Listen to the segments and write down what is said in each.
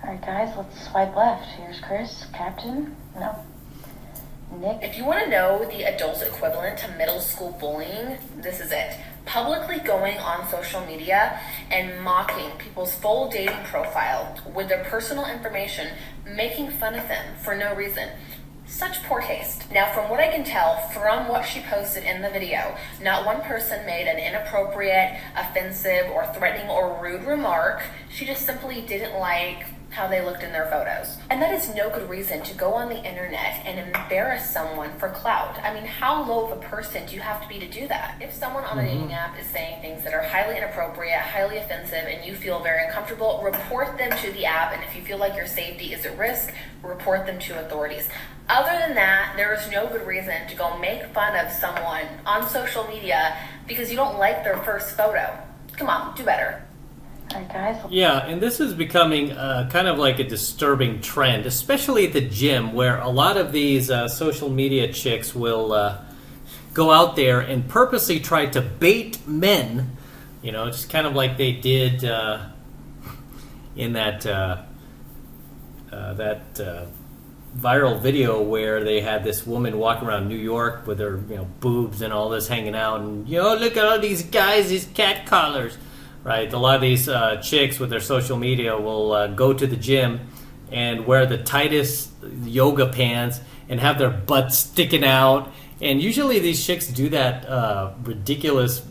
Alright guys, let's swipe left. Here's Chris, Captain. No. Nick. If you want to know the adult equivalent to middle school bullying, this is it. Publicly going on social media and mocking people's full dating profile with their personal information, making fun of them for no reason. Such poor taste. Now, from what I can tell from what she posted in the video, not one person made an inappropriate, offensive, or threatening or rude remark. She just simply didn't like how they looked in their photos. And that is no good reason to go on the internet and embarrass someone for clout. I mean, how low of a person do you have to be to do that? If someone on a dating app is saying things that are highly inappropriate, highly offensive, and you feel very uncomfortable, report them to the app. And if you feel like your safety is at risk, report them to authorities. Other than that, there is no good reason to go make fun of someone on social media because you don't like their first photo. Come on, do better. Alright guys. Yeah, and this is becoming kind of like a disturbing trend, especially at the gym, where a lot of these social media chicks will go out there and purposely try to bait men, you know, just kind of like they did in that viral video where they had this woman walking around New York with her, boobs and all this hanging out, and look at all these guys, these cat collars. Right, a lot of these chicks with their social media will go to the gym and wear the tightest yoga pants and have their butts sticking out. And usually these chicks do that ridiculous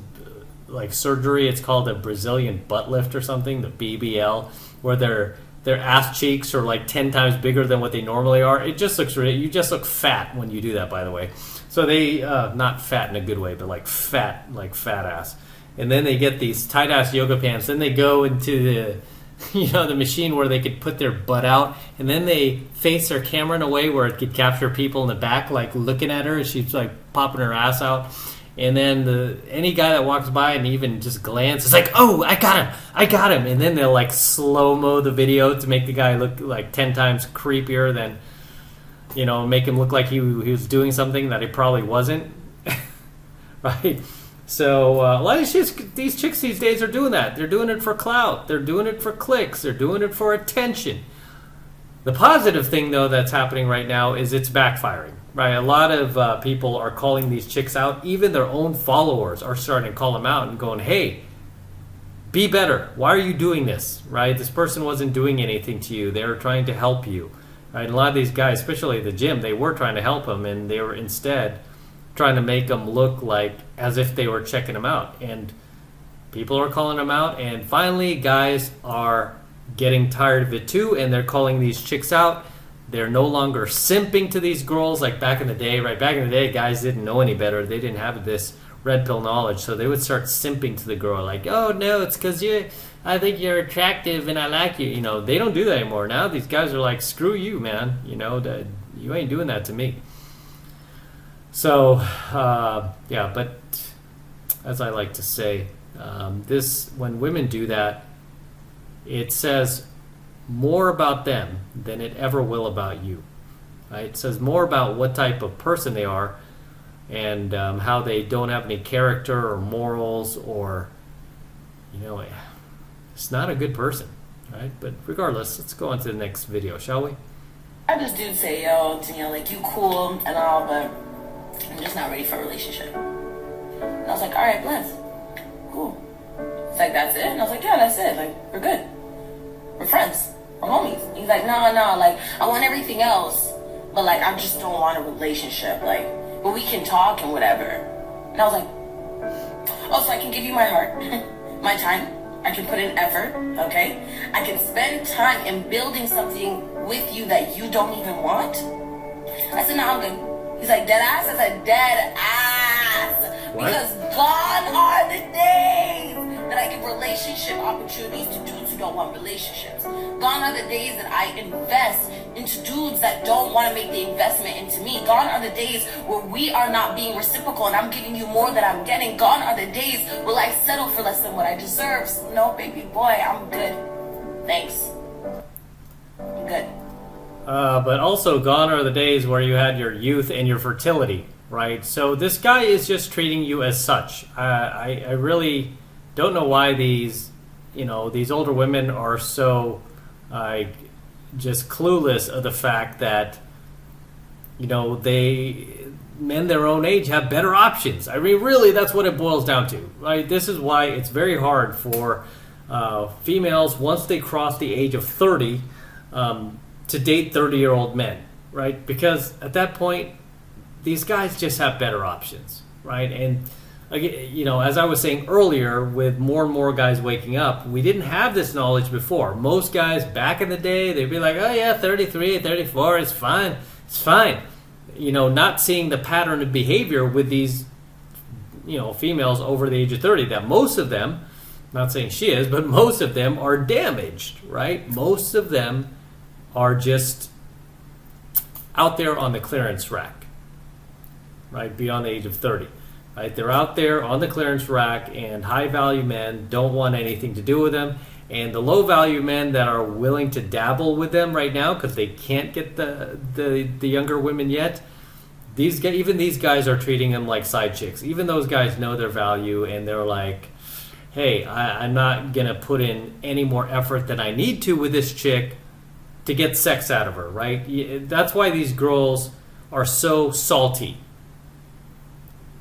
surgery. It's called a Brazilian butt lift or something, the BBL, where their ass cheeks are like 10 times bigger than what they normally are. It just looks ridiculous. You just look fat when you do that, by the way. So they, not fat in a good way, but like fat ass. And then they get these tight-ass yoga pants. Then they go into the machine where they could put their butt out. And then they face their camera in a way where it could capture people in the back, like looking at her as she's like popping her ass out. And then any guy that walks by and even just glances, like, oh, I got him. And then they'll like slow-mo the video to make the guy look like 10 times creepier than, make him look like he was doing something that he probably wasn't. Right? So a lot of these chicks these days are doing that. They're doing it for clout. They're doing it for clicks. They're doing it for attention. The positive thing, though, that's happening right now is it's backfiring. Right, a lot of people are calling these chicks out. Even their own followers are starting to call them out and going, "Hey, be better. Why are you doing this? Right? This person wasn't doing anything to you. They were trying to help you." Right? And a lot of these guys, especially at the gym, they were trying to help them, and they were instead trying to make them look like as if they were checking them out. And people are calling them out, and finally guys are getting tired of it too, and they're calling these chicks out. They're no longer simping to these girls like back in the day. Right, back in the day, guys didn't know any better. They didn't have this red pill knowledge, so they would start simping to the girl like, oh no, it's because I think you're attractive and I like you. They don't do that anymore. Now these guys are like, screw you, man. You ain't doing that to me. So, but as I like to say, when women do that, it says more about them than it ever will about you. Right? It says more about what type of person they are and how they don't have any character or morals or, it's not a good person. Right? But regardless, let's go on to the next video, shall we? I just do say, yo, like, you cool and all, but I'm just not ready for a relationship. And I was like, all right, bless. Cool. It's like, that's it? And I was like, yeah, that's it. Like, we're good. We're friends. We're homies. He's like, no, like, I want everything else. But, like, I just don't want a relationship. Like, but we can talk and whatever. And I was like, oh, so I can give you my heart, my time. I can put in effort, okay? I can spend time in building something with you that you don't even want. I said, no, I'm good. He's like, dead ass? I said, dead ass. What? Because gone are the days that I give relationship opportunities to dudes who don't want relationships. Gone are the days that I invest into dudes that don't want to make the investment into me. Gone are the days where we are not being reciprocal and I'm giving you more than I'm getting. Gone are the days where I settle for less than what I deserve. So no, baby boy, I'm good. Thanks. I'm good. But also gone are the days where you had your youth and your fertility, right? So this guy is just treating you as such. I really don't know why these older women are so just clueless of the fact that, men their own age have better options. I mean, really, that's what it boils down to, right? This is why it's very hard for females, once they cross the age of 30, to date 30-year-old men, right? Because at that point, these guys just have better options, right? And, as I was saying earlier, with more and more guys waking up, we didn't have this knowledge before. Most guys back in the day, they'd be like, oh yeah, 33, 34, it's fine. It's fine. Not seeing the pattern of behavior with these, females over the age of 30, that most of them, not saying she is, but most of them are damaged, right? Most of them are just out there on the clearance rack, right? Beyond the age of 30, right? They're out there on the clearance rack, and high-value men don't want anything to do with them. And the low-value men that are willing to dabble with them right now because they can't get the younger women yet, even these guys are treating them like side chicks. Even those guys know their value, and they're like, hey, I'm not going to put in any more effort than I need to with this chick to get sex out of her, right? That's why these girls are so salty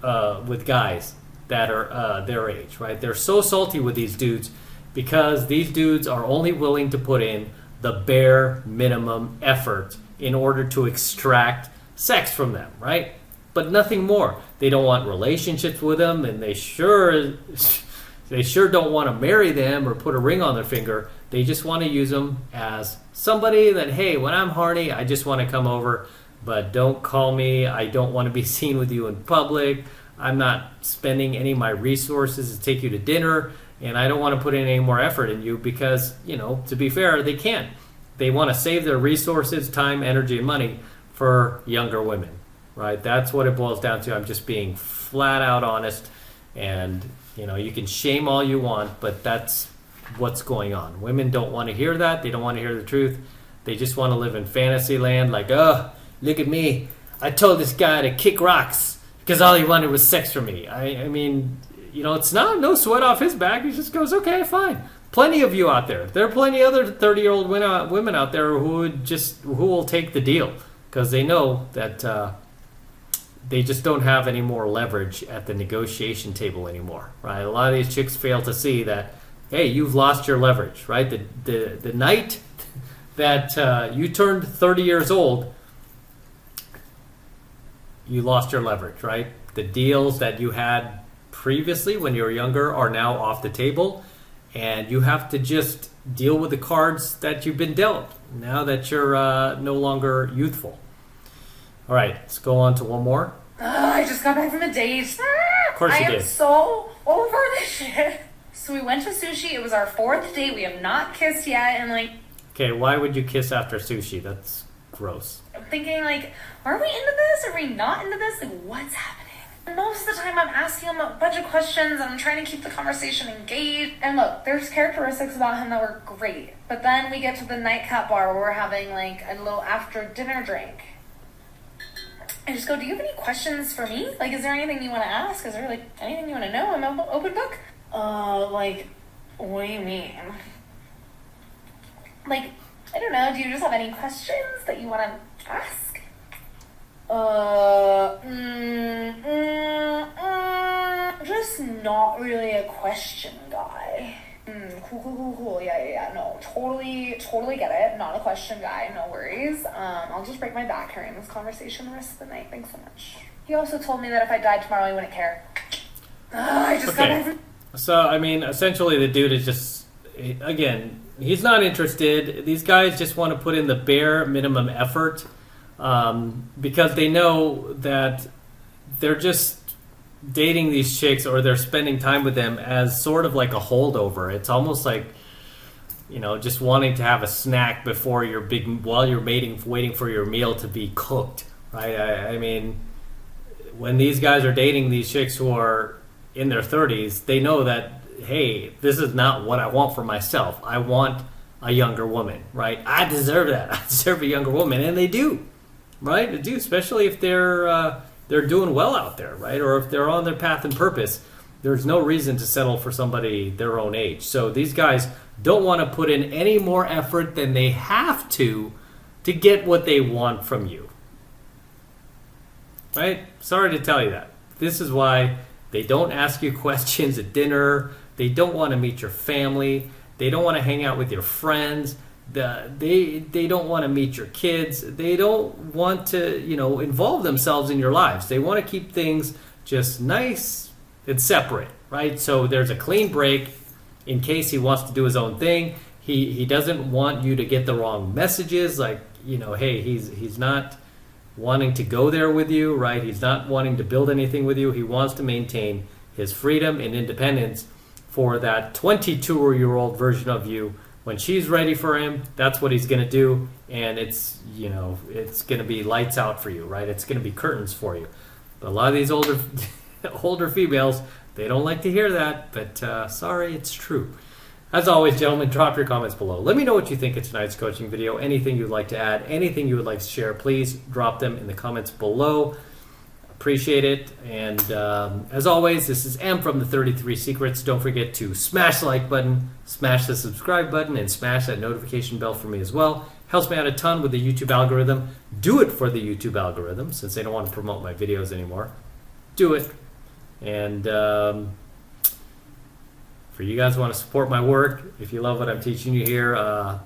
with guys that are their age, right? They're so salty with these dudes because these dudes are only willing to put in the bare minimum effort in order to extract sex from them, right? But nothing more. They don't want relationships with them, and they sure don't want to marry them or put a ring on their finger. They just want to use them as somebody that, hey, when I'm horny, I just want to come over, but don't call me. I don't want to be seen with you in public. I'm not spending any of my resources to take you to dinner, and I don't want to put in any more effort in you because, to be fair, they can't. They want to save their resources, time, energy, and money for younger women, right? That's what it boils down to. I'm just being flat out honest, and, you can shame all you want, but that's what's going on. Women don't want to hear that. They don't want to hear the truth. They just want to live in fantasy land like, oh, look at me. I told this guy to kick rocks because all he wanted was sex from me. I mean, it's not no sweat off his back. He just goes, okay, fine. Plenty of you out there. There are plenty of other 30-year-old women out there who will take the deal because they know that they just don't have any more leverage at the negotiation table anymore, right? A lot of these chicks fail to see that, hey, you've lost your leverage, right? The night that you turned 30 years old, you lost your leverage, right? The deals that you had previously when you were younger are now off the table, and you have to just deal with the cards that you've been dealt now that you're no longer youthful. All right, let's go on to one more. I just got back from a date. Of course you did. I am so over this shit. So we went to sushi. It was our 4th date. We have not kissed yet, and okay, why would you kiss after sushi? That's gross. I'm thinking are we into this? Are we not into this? What's happening? And most of the time I'm asking him a bunch of questions and I'm trying to keep the conversation engaged. And look, there's characteristics about him that were great. But then we get to the nightcap bar where we're having a little after dinner drink. I just go, do you have any questions for me? Is there anything you want to ask? Is there anything you want to know? I'm an open book. What do you mean? I don't know, do you just have any questions that you want to ask? Just not really a question guy. Cool. Yeah. No, totally get it. Not a question guy. No worries. I'll just break my back carrying this conversation the rest of the night. Thanks so much. He also told me that if I died tomorrow, he wouldn't care. I just got back. So, I mean, essentially the dude is just, again, he's not interested. These guys just want to put in the bare minimum effort because they know that they're just dating these chicks or they're spending time with them as sort of like a holdover. It's almost like, just wanting to have a snack before while you're waiting for your meal to be cooked, right? I mean, when these guys are dating these chicks who are in their 30s, they know that, hey, this is not what I want for myself. I want a younger woman, right? I deserve that. I deserve a younger woman, and they do, right? They do, especially if they're doing well out there, right? Or if they're on their path and purpose. there's no reason to settle for somebody their own age. So these guys don't want to put in any more effort than they have to get what they want from you. Right? Sorry to tell you that. This is why they don't ask you questions at dinner. They don't want to meet your family. They don't want to hang out with your friends. They don't want to meet your kids. They don't want to, involve themselves in your lives. They want to keep things just nice and separate, right? So there's a clean break in case he wants to do his own thing. He doesn't want you to get the wrong messages, like, hey, he's not wanting to go there with you, right? He's not wanting to build anything with you. He wants to maintain his freedom and independence for that 22-year-old version of you. When she's ready for him, that's what he's going to do, and it's going to be lights out for you, right? It's going to be curtains for you. But a lot of these older females, they don't like to hear that, but sorry, it's true. As always, gentlemen, drop your comments below. Let me know what you think of tonight's coaching video. Anything you'd like to add, anything you would like to share, please drop them in the comments below. Appreciate it. And as always, this is M from the 33 Secrets. Don't forget to smash the like button, smash the subscribe button, and smash that notification bell for me as well. Helps me out a ton with the YouTube algorithm. Do it for the YouTube algorithm, since they don't want to promote my videos anymore. Do it. And for you guys who want to support my work, if you love what I'm teaching you here,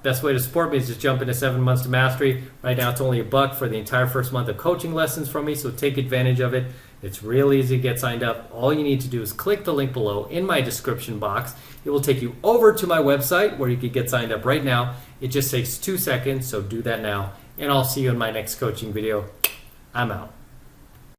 best way to support me is just jump into 7 months to mastery. Right now it's only $1 for the entire first month of coaching lessons from me, so take advantage of it. It's real easy to get signed up. All you need to do is click the link below in my description box. It will take you over to my website where you can get signed up right now. It just takes 2 seconds, so do that now. And I'll see you in my next coaching video. I'm out.